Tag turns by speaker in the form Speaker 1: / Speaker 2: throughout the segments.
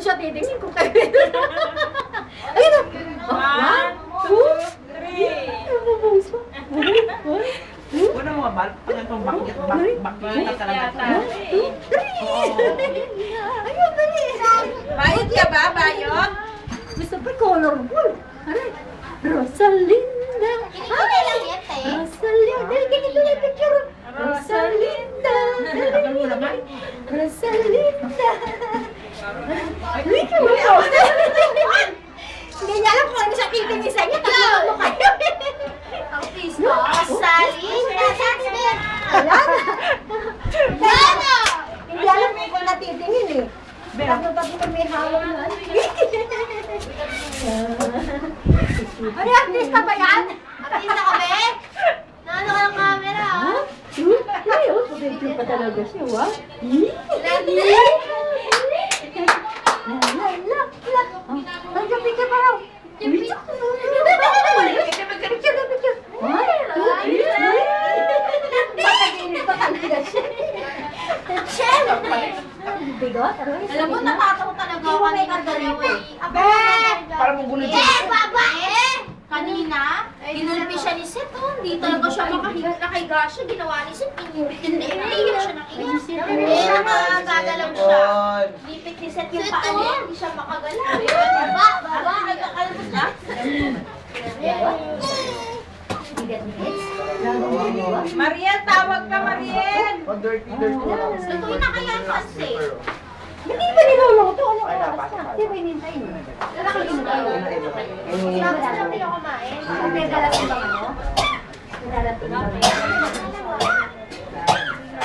Speaker 1: siya titingin kung kayo. Ayun na. 1, 2, 3. Nabubuhos pa.
Speaker 2: Una mo ba? Pag itong bakit ka talaga.
Speaker 1: 1, 2, 3. Ayun, dali.
Speaker 3: Bayot ka ba? Bayot?
Speaker 1: Gusto pa colorful. Aray. Rosalinda.
Speaker 4: Ay, lang yan, te.
Speaker 1: Rosalinda. Dali, ganito na yung picture. Rosalinda.
Speaker 2: Tagal mo naman.
Speaker 1: Rosalinda. Ay, kaya mo. Hindi niya alam kung ano siya titingin sa inyo. Tatlo mo kayo.
Speaker 4: Ang pisto. Rosalinda. Sabi mo yan.
Speaker 1: Wala na.
Speaker 4: Gano?
Speaker 1: Hindi alam kung natitingin eh. Tatlo may hawak na. Ano yung artista ba yan?
Speaker 4: Artista ka, be? Naano ka ng camera, oh?
Speaker 1: Ay, oh, pagdating pa talaga siya, wa?
Speaker 4: Landi?
Speaker 1: Ang picture pa raw. Picture. Pataginis pa talaga siya. Bigot?
Speaker 4: Alam mo, natatawa talaga ako kanina dalawa eh.
Speaker 2: Parang mong gulo dyan.
Speaker 4: Babae! Kanina, kinulpi siya ni Seth, oh. Hindi talaga siya nakahiga siya. Ginawa ni Seth, iniiyak siya ng iyak. Nakagagalaw siya. Lipit ni Seth yung paa niya, hindi siya makagalaw. Baba! Alam mo siya?
Speaker 3: Mariel, tawag ka, Mariel!
Speaker 2: Dirty.
Speaker 4: Lutuin na kaya ang kasi.
Speaker 1: Hindi ba niluluto? Anong oras na? Di ba hinintay mo?
Speaker 4: Nakakalimutan tayo. Tapos na natin yung kumain.
Speaker 1: May darating bang ano? May darating bang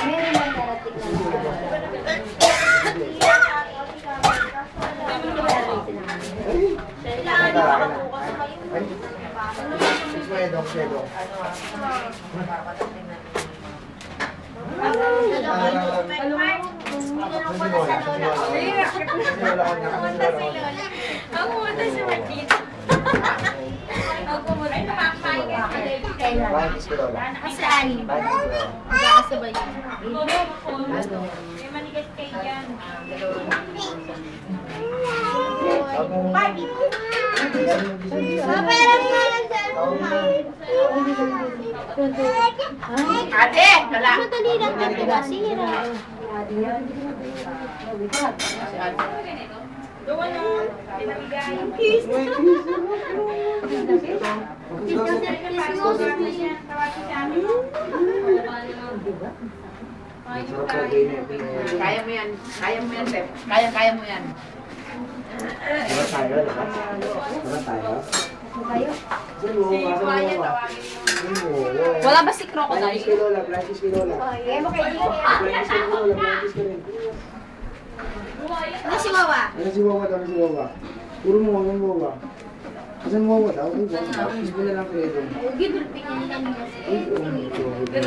Speaker 1: meron bang darating na
Speaker 4: Kailangan yung makabukas sa kayo.
Speaker 3: Ang pumunta si Martita. Ang pumunta si
Speaker 4: Kasi anim. Magkakasabay yun.
Speaker 3: May manigas kayo dyan.
Speaker 4: Papayaran mo lang dyan.
Speaker 3: Ate! Wala!
Speaker 4: Madali lang yan, diba? Sira.
Speaker 3: Doon na. Pinamigay.
Speaker 2: Kaya mo yan. Kaya mo yan, Seth. Kaya mo yan.
Speaker 3: Wala ba si Crocodile?
Speaker 4: Ano si Wawa?
Speaker 5: Puro mo ang wawa. Kasi mo wawa daw. Isip na lang kayo doon.
Speaker 4: Gibulpin niya nila niya.